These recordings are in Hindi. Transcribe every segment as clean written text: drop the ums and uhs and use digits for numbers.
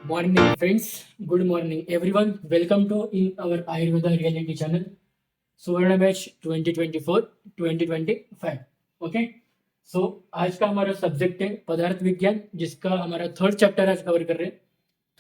Morning, friends. Good morning, everyone. Welcome to in our Ayurveda reality channel, सुवर्ण बैच 2024-2025. ओके, सो आज का हमारा सब्जेक्ट है पदार्थ विज्ञान, जिसका हमारा थर्ड चैप्टर आज कवर कर रहे हैं.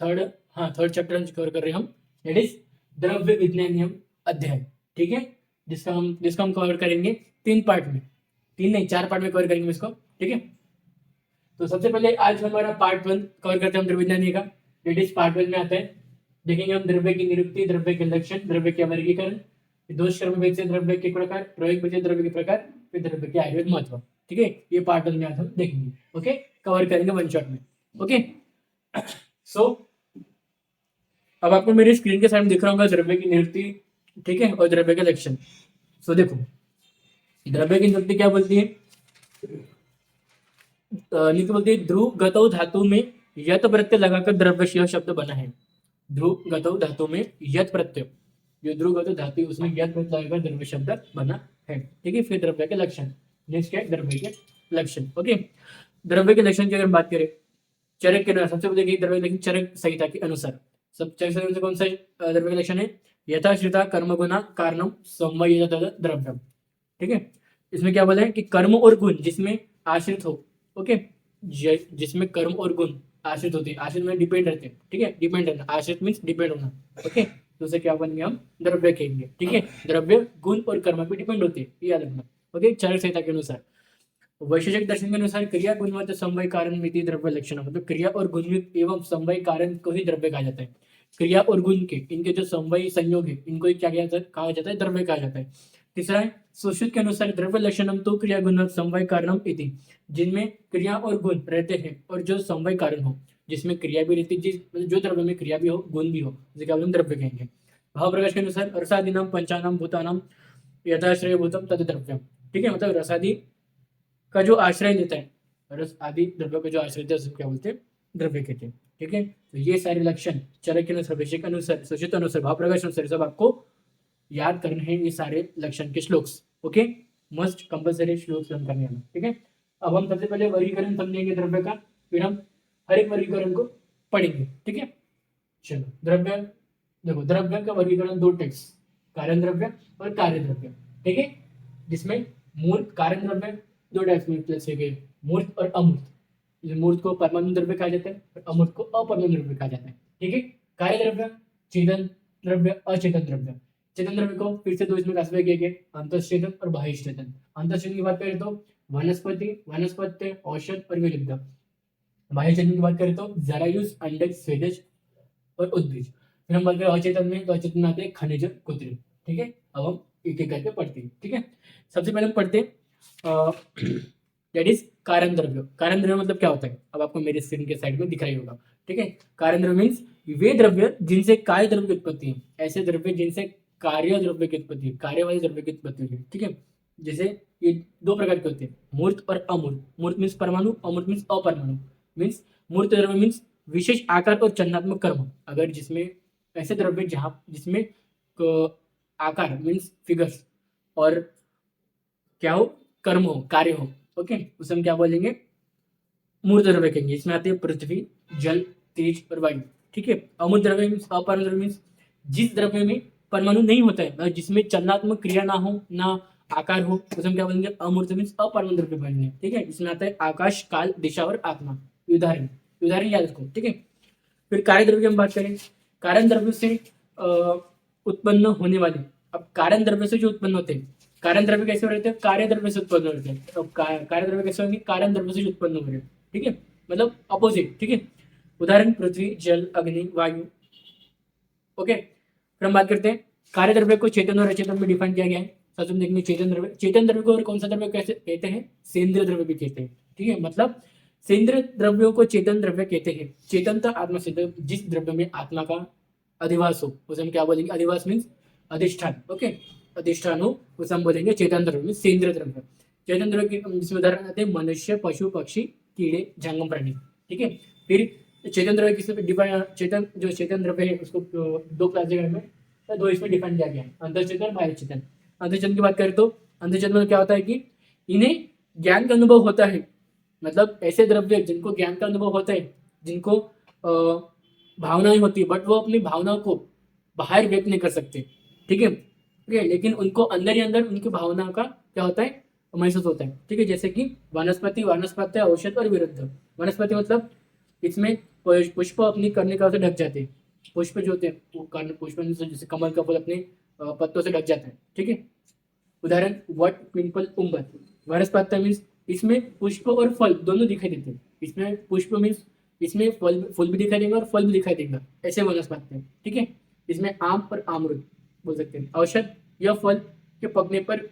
थर्ड चैप्टर आज कवर कर रहे हैं हम. दैट इज द्रव्य विज्ञानियम अध्याय. ठीक है, जिसका हम कवर करेंगे 3 पार्ट में. 3 नहीं, 4 पार्ट में कवर करेंगे इसको. ठीक है, तो सबसे पहले आज हमारा पार्ट 1 कवर करते हैं हम द्रव्य विज्ञानी का. दैट इज पार्ट 1 में आता है. देखेंगे हम द्रव्य की निरुक्ति, द्रव्य के लक्षण, द्रव्य के वर्गीकरण, दोष कर्म भेद से द्रव्य के प्रकार, प्रयोग भेद से द्रव्य के प्रकार, फिर द्रव्य के आयुर्वेद महत्व. ठीक है, ये पार्ट 1 में आज हम देखेंगे. ओके, कवर करेंगे 1 शॉट में. ओके, सो अब आपको मेरी स्क्रीन के सामने दिख रहा होगा द्रव्य की निरुक्ति. ठीक है, और द्रव्य के लक्षण. सो देखो, द्रव्य की निरुक्ति क्या बोलती है. निरुक्ति बोलती है ध्रुव गतौ धातु में यत प्रत्यय लगाकर द्रव्य यह शब्द बना है. ध्रुव गतौ धातु में यत प्रत्यय, जो ध्रुव गतौ धातु उसमें यत प्रत्यय लगाकर द्रव्य शब्द बना है. ठीक है, फिर द्रव्य के लक्षण. नेक्स्ट क्या है, द्रव्य के लक्षण. ओके, द्रव्य के लक्षण की अगर बात करें, चरक के अनुसार सबसे पहले देखिए द्रव्य लक्षण चरक संहिता के अनुसार. सब चरक संहिता कौन सा द्रव्य के लक्षण है, यथाश्रिता कर्म गुना कारणम संवय द्रव्यम. ठीक है, इसमें क्या बोला है कि कर्म और गुण जिसमें आश्रित हो. ओके, जिसमें कर्म और गुण आश्रित होते हैं, आश्रित में डिपेंड रहते हैं. ठीक है, डिपेंड रहना, आश्रित मीन्स डिपेंड होना. ओके, तो उसे क्या बनेंगे हम, द्रव्य कहेंगे. ठीक है, द्रव्य गुण और कर्म पे डिपेंड होते हैं, ये याद रखना. ओके, चरक संहिता के अनुसार. वैशेषिक दर्शन के अनुसार क्रिया गुणवत्त समवाय कारण मिति द्रव्य लक्षण, मतलब क्रिया और गुणयुक्त एवं समवाय कारण को ही द्रव्य कहा जाता है. क्रिया और गुण के इनके जो समवाय संयोग है, इनको क्या कहा जाता है, द्रव्य कहा जाता है. तीसरा है सुश्रुत के अनुसार द्रव्य लक्षणम तो क्रिया गुण समवाय कारणम इति, जिनमें क्रिया और गुण रहते हैं और जो समवाय कारण हो, जिसमें क्रिया भी रहती है, जो द्रव्य में क्रिया भी हो गुण भी हो, जिसे क्या द्रव्य कहेंगे. भाव प्रकाश के अनुसार रसादीनाम पंचानाम भूतानाम यथाश्रय भूतम तद द्रव्यम. ठीक है, मतलब रसादी का जो आश्रय लेता है, रस आदि द्रव्य का जो आश्रय लेता है, उसको क्या बोलते हैं, द्रव्य कहते हैं. ठीक है, तो ये सारे लक्षण चरक के अनुसार, वैशेषिक अनुसार, सुश्रुत अनुसार, भाव प्रकाश अनुसार सब आपको याद करने हैं, ये सारे लक्षण के shlokas. Okay, must compulsory shlokas learn करने हैं. ठीक है, अब हम सबसे पहले वर्गीकरण समझेंगे द्रव्य का, फिर हम हर एक वर्गीकरण को पढ़ेंगे. ठीक है, चलो द्रव्य. देखो, द्रव्य का वर्गीकरण 2 टाइप्स, कारण द्रव्य और कार्य द्रव्य. ठीक है, जिसमें मूर्त कारण द्रव्य 2 टाइप्स में जैसे कि मूर्त और अमूर्त. मूर्त को परमाणु द्रव्य कहा जाता है और अमूर्त को अपरमाणु द्रव्य कहा जाता है. ठीक है, कार्य द्रव्य, चेतन द्रव्य, अचेतन द्रव्य. चेतन द्रव्य को फिर से 2 इसमें क्लासिफाई किया गया, अंतश्चेतन और बाह्यचेतन. अंतश्चेतन की बात करें तो वनस्पति, वनस्पत्य, औषध और विलुप्त. बाह्यचेतन की बात करें तो जरायुज, अंडज, स्वेदज और उद्भिज. फिर हम बात करें अचेतन में, तो अचेतन में आते हैं खनिज, कृत्रिम. ठीक है, अब हम एक एक करके पढ़ते हैं. ठीक है, सबसे पहले हम पढ़ते हैं दैट इज कारण द्रव्य. कारण द्रव्य मतलब क्या होता है, अब आपको मेरे स्क्रीन के साइड में दिखाई होगा. ठीक है, कारण द्रव्य मीन्स वे द्रव्य जिनसे कार्य द्रव्य की उत्पत्ति है, ऐसे द्रव्य जिनसे कार्य द्रव्य की उत्पत्ति है, कार्य वाले द्रव्य की उत्पत्ति है. ठीक है, जैसे ये 2 प्रकार के होते हैं, मूर्त और अमूर्त. मूर्त मीन्स परमाणु, अमूर्त मीन्स अपरमाणु. मीन्स मूर्त द्रव्य मीन्स विशेष आकार और चलनात्मक कर्म, अगर जिसमें ऐसे द्रव्य जहाँ जिसमें आकार मीन्स फिगर्स और क्या हो, कर्म हो, कार्य हो. ओके, उसे हम क्या बोलेंगे, मूर्त द्रव्य कहेंगे. इसमें आते हैं पृथ्वी, जल, तेज और वायु. ठीक है, अमूर्त द्रव्य मीन्स अपरमाणु द्रव्य मीन्स जिस द्रव्य में परमाणु नहीं होता है, मतलब जिसमें चलनात्मक क्रिया ना हो, ना आकार हो, उसे हम क्या बोलेंगे, अमूर्त मीन्स अपरमाणु द्रव्य बोलेंगे. ठीक है, इसमें आता है आकाश, काल, दिशा और आत्मा. उदाहरण उदाहरण याद रखो. ठीक है, फिर कार्य द्रव्य की हम बात करें, कारण द्रव्य से उत्पन्न होने वाले. अब कारण द्रव्य से जो उत्पन्न होते हैं, कारण द्रव्य कैसे हो रहे थे, कार्य द्रव्य से उत्पन्न हो रहे थे. अब कार्य द्रव्य कैसे होंगे, कारण द्रव्य से उत्पन्न हो रहे हैं. ठीक है, मतलब अपोजिट. ठीक है, उदाहरण पृथ्वी, जल, अग्नि, वायु. ओके, फिर हम बात करते हैं कार्य द्रव्य को चेतन और अचेतन में डिफाइन किया गया है. सबसे देखेंगे चेतन द्रव्य. चेतन द्रव्य को और कौन सा द्रव्य कैसे कहते हैं, सेंद्रिय द्रव्य भी कहते हैं. ठीक है, मतलब सेंद्रिय द्रव्यों को चेतन द्रव्य कहते हैं. चेतन तो आत्मा से, जिस द्रव्य में आत्मा का अधिवास हो, उसे हम क्या बोलेंगे, अधिवास मीन्स अधिष्ठान. ओके, अधिष्ठान हो, उसे हम बोलेंगे चेतन द्रव्य, सेंद्रिय द्रव्य. चेतन द्रव्य के जिसमें उदाहरण आते हैं मनुष्य, पशु, पक्षी, कीड़े, जंगम प्राणी. ठीक है, फिर चेतन द्रव्य किस डिफाइन, चेतन जो चेतन द्रव्य है उसको 2 क्लासिफाई में, 2 इसमें डिफाइन किया गया है, अंतर्चेतन, बाह्य चेतन. अंतर्चेतन की बात करें तो अंतर्चेतन में क्या होता है कि इन्हें ज्ञान का अनुभव होता है, मतलब ऐसे द्रव्य जिनको ज्ञान का अनुभव होता है, जिनको भावनाएं होती है, बट वो अपनी भावनाओं को बाहर व्यक्त नहीं कर सकते। ठीक है, ठीक है, लेकिन उनको अंदर ही अंदर उनकी भावना का क्या होता है, महसूस होता है। ठीक है, जैसे कि वनस्पति, वानस्पत्य, औषध और विरुद्ध। वनस्पति मतलब इसमें पुष्प अपनी कर्णिका से ढक जाते हैं। पुष्प जो होते हैं वो कर्ण पुष्प से, जैसे कमल का फूल अपने पत्तों से ढक जाता है। ठीक है, उदाहरण वट, पिंपल, उम्बर। वानस्पत्य मीन्स इसमें पुष्प और फल दोनों दिखाई देते हैं। इसमें पुष्प मीन्स इसमें फल, फूल भी दिखाई देगा और फल भी दिखाई देगा, ऐसे वनस्पति है। ठीक है, इसमें आम और अमरूद बोल सकते हैं। औषध, यह फल के पकने पर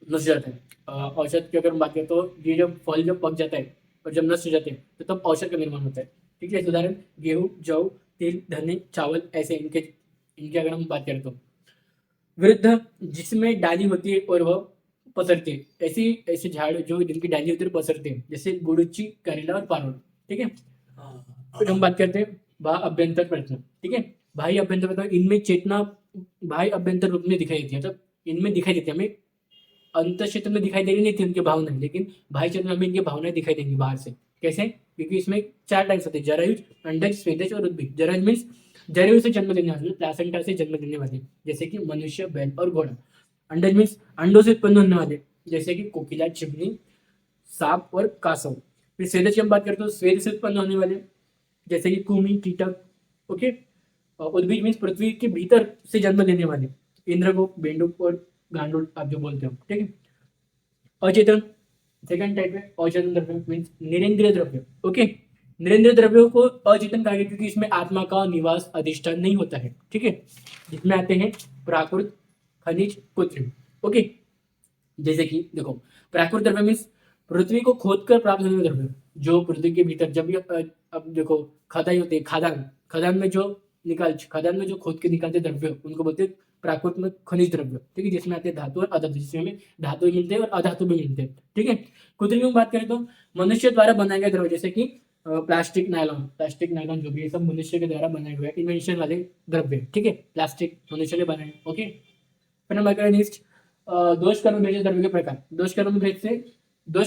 नष्ट जाता है। औषध की अगर हम बात करें तो ये जब फल जब पक जाता है और जब नष्ट हो जाते हैं तो तब औषध का निर्माण होता है। ठीक है, उदाहरण गेहूं, जौ, तिल, धनी, चावल, ऐसे इनके इनकी अगर हम बात करें तो। विरुद्ध, जिसमें डाली होती है और वह पसरती है। ऐसी ऐसे झाड़ जो जिनकी डाली होती है और पसरते हैं, जैसे गुड़ुची, करेला और पारोल। ठीक है, फिर हम बात करते हैं बाह्य अभ्यंतर प्रश्न। ठीक है, बाह्य अभ्यंतर प्रश्न, इनमें चेतना बाह्य अभ्यंतर रूप में दिखाई देती है, मतलब इनमें दिखाई देती है हमें। अंत क्षेत्र में दिखाई दे रही नहीं थी उनकी भावनाएं, लेकिन बाह्य क्षेत्र में हमें इनकी भावनाएं दिखाई देंगी बाहर से। कैसे? क्योंकि इसमें 4 टाइप्स होते हैं, जरायुज, अंडज, स्वेदज और उद्भिद। जरायुज मीन्स जरायु से जन्म लेने वाले, प्लासेंटा से जन्म लेने वाले, जैसे कि मनुष्य, बैल और घोड़ा। अंडज मीन्स अंडों से उत्पन्न होने वाले, जैसे कि कोकिला, चिमनी, सांप और कासव। फिर स्वेदज की हम बात करते हैं तो स्वेद से उत्पन्न होने वाले, जैसे कि कुमी, कीटक। ओके, और उद्भिद मीन्स पृथ्वी के भीतर से जन्म लेने वाले, इंद्रगोप, बेंडुक और गांडुल आप जो बोलते हो। ठीक है, अचेतन सेकंड टाइप है अचेतन द्रव्य मीन्स निरेंद्रिय द्रव्य। ओके, निरेंद्रिय द्रव्यों को अचेतन कहा गया क्योंकि इसमें आत्मा का निवास अधिष्ठान नहीं होता है। ठीक है, जिसमें आते हैं प्राकृत, खनिज, कृत्रिम। ओके, जैसे कि देखो, प्राकृत द्रव्य मीन्स पृथ्वी को खोद कर प्राप्त होने वाले द्रव्य, जो पृथ्वी के भीतर जब भी अब देखो खदाई होती है, खादान, खदान में जो खोद के निकालते द्रव्य उनको बोलते हैं प्राकृत में खनिज द्रव्य। ठीक है, जिसमें आते हैं धातु और अधातु, जिसमें हमें धातु भी मिलते हैं और अधातु भी मिलते हैं। ठीक है, कृत्रिम की बात करें तो मनुष्य द्वारा बनाए गए द्रव्य, जैसे कि प्लास्टिक नायलॉन जो भी है सब मनुष्य के द्वारा बनाए हुए इन्वेंशन वाले द्रव्य। ठीक है, प्लास्टिक मनुष्य ने बनाए। ओके, फिर हम बात करें नेक्स्ट दोष कर्म भेद द्रव्य के प्रकार। दोष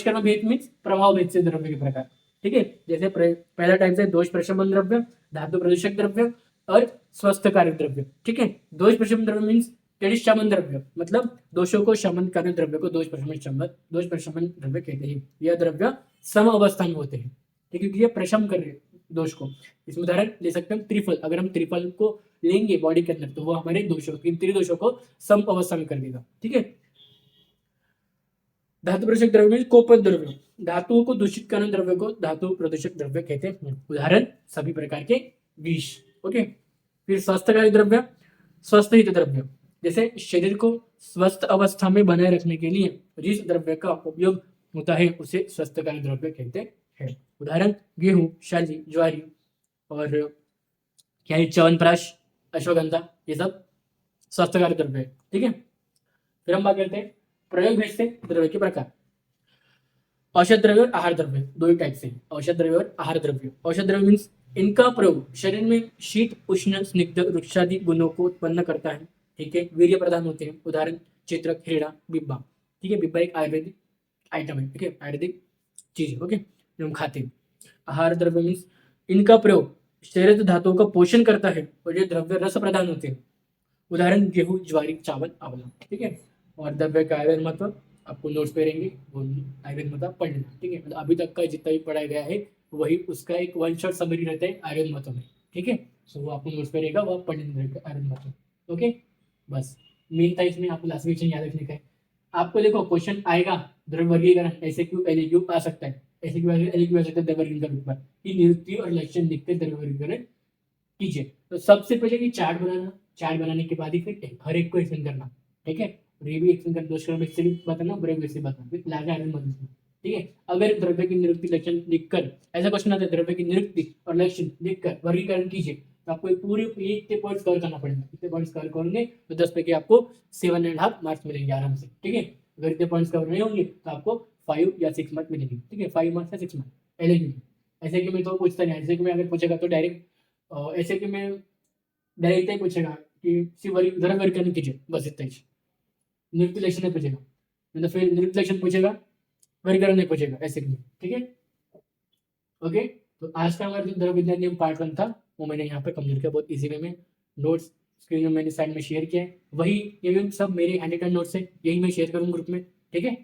कर्म भेद मीन्स प्रभाव भेद से द्रव्य के प्रकार। ठीक है, जैसे पहला टाइप से दोष प्रशमन द्रव्य, धातु प्रदूषक द्रव्य और स्वस्थ कारक द्रव्य। ठीक है, दोष प्रशमन द्रव्य मीन्स शमन द्रव्य, मतलब दोषों को शमन करने द्रव्य को दोष प्रशमन द्रव्य कहते हैं। यह द्रव्य सम अवस्था में होते हैं। ठीक है, क्योंकि ये प्रशम कर रहे हैं दोष को। इसमें उदाहरण ले सकते हैं त्रिफल, अगर हम त्रिफल को लेंगे बॉडी के अंदर तो वो हमारे दोषों, इन त्रिदोषों को सम अवस्था में कर देगा। ठीक है, धातु प्रदूषक द्रव्य में कोपन द्रव्य, धातुओं को दूषित करने द्रव्य को धातु प्रदूषक द्रव्य कहते हैं। उदाहरण सभी प्रकार के विष। ओके, फिर स्वस्थकारी द्रव्य, स्वस्थ हित द्रव्य, जैसे शरीर को स्वस्थ अवस्था में बनाए रखने के लिए जिस द्रव्य का उपयोग होता है उसे स्वस्थकारी द्रव्य कहते हैं। उदाहरण गेहूं, शाली, ज्वारी और क्या है च्यवनप्राश, अश्वगंधा, ये सब स्वस्थकारी द्रव्य है। ठीक है, फिर हम बात करते हैं प्रयोग भेद से द्रव्य के प्रकार। औषध द्रव्य और आहार द्रव्य, दो ही टाइप से हैं, औषध द्रव्य और आहार द्रव्य। औषध द्रव्य मीन्स इनका प्रयोग शरीर में शीत, उष्ण, स्निग्ध, वृक्षादि गुणों को उत्पन्न करता है। ठीक है, वीर्य प्रदान होते हैं। उदाहरण चित्रक, हिरड़ा, बिब्बा। ठीक है, बिब्बा एक आयुर्वेदिक आइटम है। ठीक है, आयुर्वेदिक चीज है। ओके, जो हम खाते हैं। आहार द्रव्य मीन्स इनका प्रयोग शरीर धातुओं का पोषण करता है और ये द्रव्य रस प्रदान होते हैं। उदाहरण गेहूं, ज्वारी, चावल, आंवला। ठीक है, और द्रव्य का आयुर्वेद महत्व आपको नोट्स पे रहेंगे, वो आयुर्वेद महत्व पढ़ लेना। ठीक है, मतलब अभी तक का जितना भी पढ़ाया गया है वही उसका एक वन शॉट समरी रहता है आयुर्वेद महत्व में। ठीक है, सो वो आपको नोट्स पे रहेगा, वो आप पढ़ लेना रहेगा आयुर्वेद महत्व। ओके, बस मेन था इसमें आपको लास्ट क्वेश्चन याद रखने का है। आपको देखो क्वेश्चन आएगा द्रव्य वर्गीकरण, ऐसे क्यों एल क्यू आ सकता है, ऐसे क्यों एल क्यू आ सकता है द्रव्य वर्गीकरण के रूप में, कि नियुक्ति और लक्षण लिखते द्रव्य वर्गीकरण कीजिए। तो सबसे पहले कि चार्ट बनाना, चार्ट बनाने के बाद ही फिर हर एक को एक्सप्लेन करना। ठीक है, और ये भी एक्सप्लेन कर दोष क्रम से भी बताना, ब्रेक से बताना, फिर लाके आगे मत। ठीक है, अगर द्रव्य की निरुक्ति लक्षण लिखकर ऐसा क्वेश्चन आता है द्रव्य की निरुक्ति और लक्षण लिखकर वर्गीकरण कीजिए, तो आपको पूरे इतने पॉइंट्स कवर करना पड़ेगा। इतने पॉइंट्स कवर करेंगे तो 10 पे के आपको 7.5 मार्क्स मिलेंगे आराम से। ठीक है, अगर इतने पॉइंट्स कवर नहीं होंगे तो आपको 5 या 6 मार्क्स मिलेंगे। ठीक है, 5 मार्क्स या 6 मार्क्स एलएक्यू। ऐसे कि मैं तो पूछता नहीं, ऐसे कि मैं अगर पूछेगा तो डायरेक्ट ऐसे कि मैं डायरेक्ट ही पूछेगा कि सिर्फ धर्म वर्गीकरण कीजिए, बस इतना ही। निरुक्त लक्षण नहीं पूछेगा, मतलब फिर निरुक्त लक्षण पूछेगा, वर्गीकरण नहीं पूछेगा, ऐसे कि। ठीक है, ओके, तो आज का हमारा जो द्रव्य विज्ञान नियम पार्ट 1 था वो मैंने यहाँ पे कमजोर किया बहुत इजी वे में। नोट्स स्क्रीन में मैंने साइड में शेयर किया है, वही ये सब मेरे हैंड रिटन नोट्स है, यही मैं शेयर करूँ ग्रुप में, ठीक है।